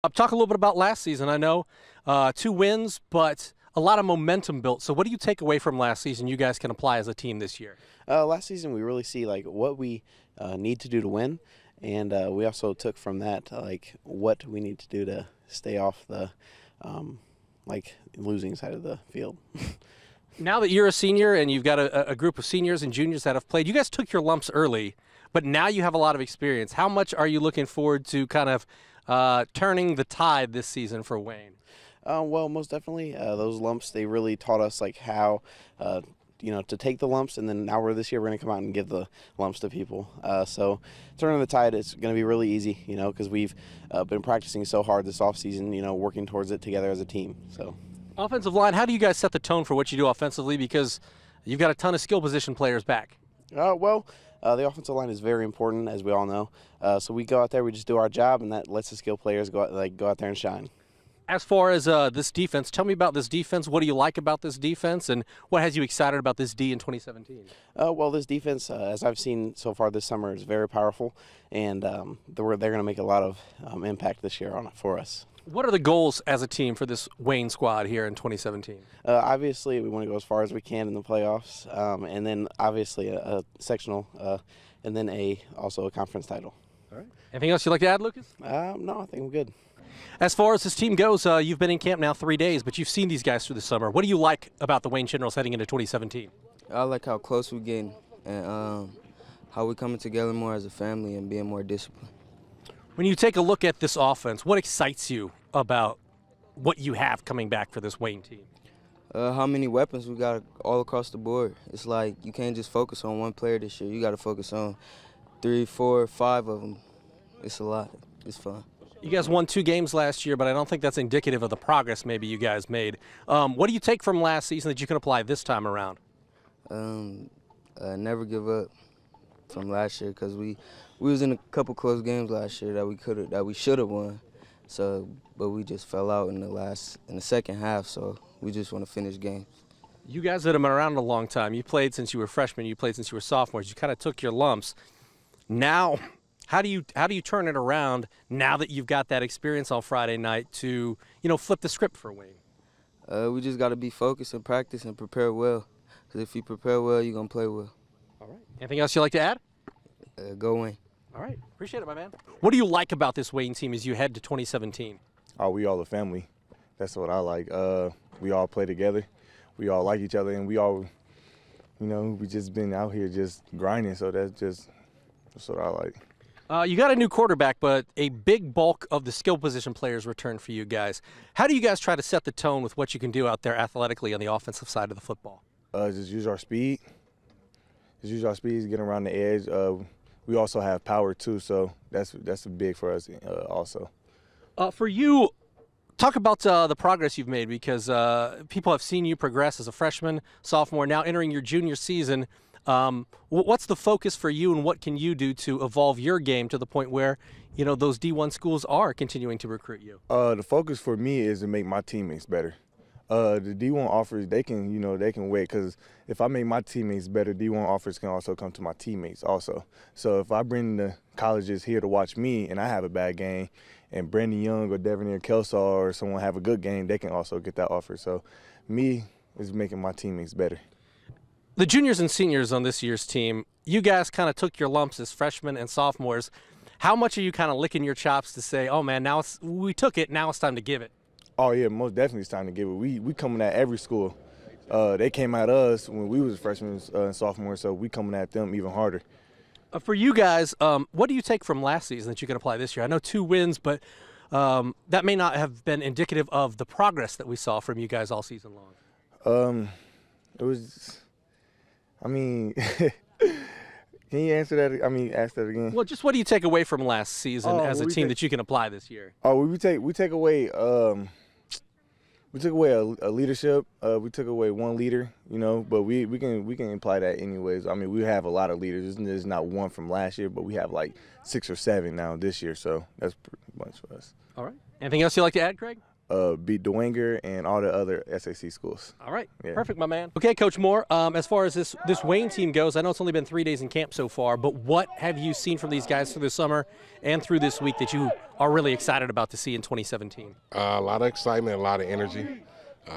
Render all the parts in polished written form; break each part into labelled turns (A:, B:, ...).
A: Talk a little bit about last season. I know 2 wins, but a lot of momentum built. So what do you take away from last season you guys can apply as a team this year?
B: Last season, we really see like what we need to do to win, and we also took from that like what we need to do to stay off the like losing side of the field.
A: Now that you're a senior and you've got a group of seniors and juniors that have played, you guys took your lumps early, but now you have a lot of experience. How much are you looking forward to kind of turning the tide this season for Wayne?
B: Well, most definitely, those lumps, they really taught us like how to take the lumps, and then now this year we're going to come out and give the lumps to people. So turning the tide is going to be really easy, because we've been practicing so hard this offseason, working towards it together as a team. So.
A: Offensive line, how do you guys set the tone for what you do offensively? Because you've got a ton of skill position players back.
B: The offensive line is very important, as we all know. So we go out there, we just do our job, and that lets the skill players go out there and shine.
A: As far as this defense, tell me about this defense. What do you like about this defense, and what has you excited about this D in 2017?
B: Well, this defense, as I've seen so far this summer, is very powerful, and they're going to make a lot of impact this year on it for us.
A: What are the goals as a team for this Wayne squad here in 2017?
B: Obviously, we want to go as far as we can in the playoffs, and then obviously a sectional, and then also a conference title.
A: All right. Anything else you'd like to add, Lucas?
B: No, I think we're good.
A: As far as this team goes, you've been in camp now 3 days, but you've seen these guys through the summer. What do you like about the Wayne Generals heading into 2017?
C: I like how close we're getting and how we're coming together more as a family and being more disciplined.
A: When you take a look at this offense, what excites you about what you have coming back for this Wayne team?
C: How many weapons we got all across the board. It's like you can't just focus on one player this year. You got to focus on 3, 4, 5 of them. It's a lot. It's fun.
A: You guys won 2 games last year, but I don't think that's indicative of the progress maybe you guys made. What do you take from last season that you can apply this time around?
C: Never give up from last year, because we was in a couple close games last year that we should have won. So, but we just fell out in the second half. So we just want to finish games.
A: You guys that have been around a long time. You played since you were freshmen. You played since you were sophomores. You kind of took your lumps. Now, how do you turn it around now that you've got that experience on Friday night to flip the script for Wayne?
C: We just got to be focused and practice and prepare well. Because if you prepare well, you're gonna play well.
A: All right. Anything else you'd like to add?
C: Go Wayne.
A: All right. Appreciate it, my man. What do you like about this Wayne team as you head to 2017?
D: Oh, we all a family. That's what I like. We all play together. We all like each other, and we all, we just been out here just grinding. So that's what I like.
A: You got a new quarterback, but a big bulk of the skill position players returned for you guys. How do you guys try to set the tone with what you can do out there athletically on the offensive side of the football?
D: Just use our speed. Get around the edge. We also have power too, so that's big for us also. For you, talk about the progress you've made, because people have seen you progress as a freshman, sophomore, now entering your junior season. What's the focus for you, and what can you do to evolve your game to the point where those D1 schools are continuing to recruit you? The focus for me is to make my teammates better. The D1 offers, they can wait, because if I make my teammates better, D1 offers can also come to my teammates also. So if I bring the colleges here to watch me and I have a bad game, and Brandon Young or Devonair Kelsaw or someone have a good game, they can also get that offer. So me is making my teammates better.
A: The juniors and seniors on this year's team, you guys kind of took your lumps as freshmen and sophomores. How much are you kind of licking your chops to say, oh man, now we took it, now it's time to give it?
D: Oh yeah, most definitely it's time to give it. We coming at every school. They came at us when we was freshmen and sophomores, so we coming at them even harder.
A: For you guys, what do you take from last season that you can apply this year? I know 2 wins, but that may not have been indicative of the progress that we saw from you guys all season long.
D: It was, can you answer that? Ask that again.
A: Well, just what do you take away from last season as a team that you can apply this year?
D: Oh, we take away. We took away a leadership. We took away one leader, but we can apply that anyways. We have a lot of leaders. There's not one from last year, but we have like 6 or 7 now this year, so that's pretty much for us.
A: All right. Anything else you'd like to add, Craig?
D: beat Devonair and all the other SAC schools.
A: All right,
D: Yeah.
A: perfect, my man. Okay, Coach Moore, as far as this Wayne team goes, I know it's only been 3 days in camp so far, but what have you seen from these guys through the summer and through this week that you are really excited about to see in 2017?
E: A lot of excitement, a lot of energy.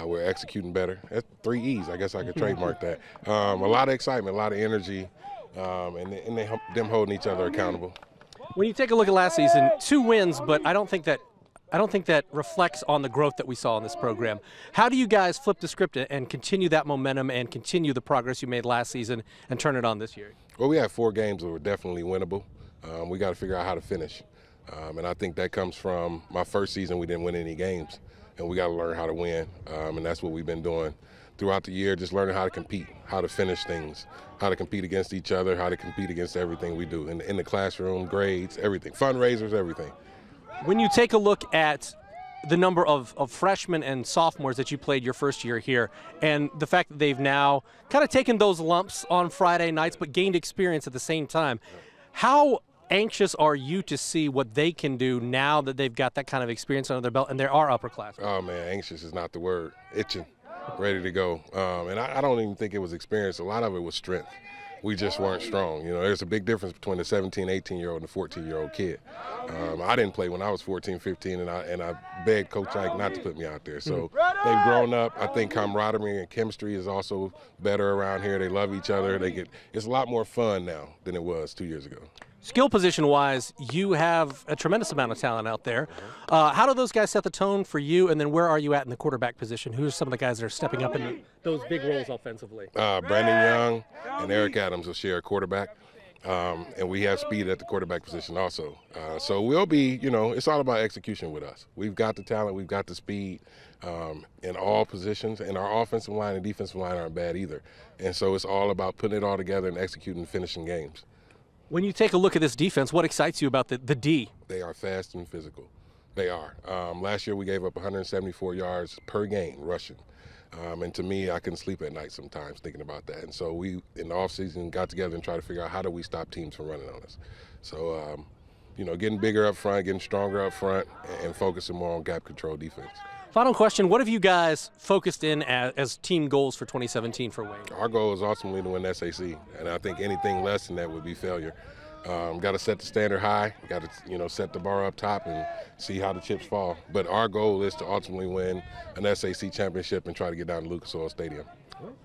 E: We're executing better. That's 3 E's. I guess I could trademark that. A lot of excitement, a lot of energy, and them holding each other accountable.
A: When you take a look at last season, 2 wins, but I don't think that reflects on the growth that we saw in this program. How do you guys flip the script and continue that momentum and continue the progress you made last season and turn it on this year?
E: Well, we had 4 games that were definitely winnable. We got to figure out how to finish. And I think that comes from my first season. We didn't win any games, and we got to learn how to win. And that's what we've been doing throughout the year, just learning how to compete, how to finish things, how to compete against each other, how to compete against everything we do in the classroom, grades, everything, fundraisers, everything.
A: When you take a look at the number of freshmen and sophomores that you played your first year here, and the fact that they've now kind of taken those lumps on Friday nights but gained experience at the same time, how anxious are you to see what they can do now that they've got that kind of experience under their belt and they are upperclassmen?
E: Oh, man, anxious is not the word. Itching, ready to go. And I don't even think it was experience. A lot of it was strength. We just weren't strong. You know, there's a big difference between a 17, 18-year-old and a 14-year-old kid. I didn't play when I was 14, 15, and I begged Coach Ike not to put me out there. So they've grown up. I think camaraderie and chemistry is also better around here. They love each other. It's a lot more fun now than it was 2 years ago.
A: Skill position-wise, you have a tremendous amount of talent out there. How do those guys set the tone for you, and then where are you at in the quarterback position? Who are some of the guys that are stepping up in those big roles offensively?
E: Brandon Young and Derrick Adams will share a quarterback, and we have speed at the quarterback position also. So we'll be, it's all about execution with us. We've got the talent, we've got the speed in all positions, and our offensive line and defensive line aren't bad either. And so it's all about putting it all together and executing and finishing games.
A: When you take a look at this defense, what excites you about the D?
E: They are fast and physical. They are. Last year we gave up 174 yards per game rushing. And to me, I couldn't sleep at night sometimes thinking about that. And so we, in the offseason, got together and tried to figure out how do we stop teams from running on us. So, getting bigger up front, getting stronger up front, and focusing more on gap control defense. Final
A: question, what have you guys focused in as team goals for 2017 for Wayne?
E: Our goal is ultimately to win SAC, and I think anything less than that would be failure. Got to set the standard high, got to set the bar up top and see how the chips fall. But our goal is to ultimately win an SAC championship and try to get down to Lukas Oil Stadium.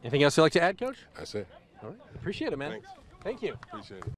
A: Anything else you'd like to add, Coach?
E: That's it.
A: All right. Appreciate it, man.
E: Thanks.
A: Thank you.
E: Appreciate it.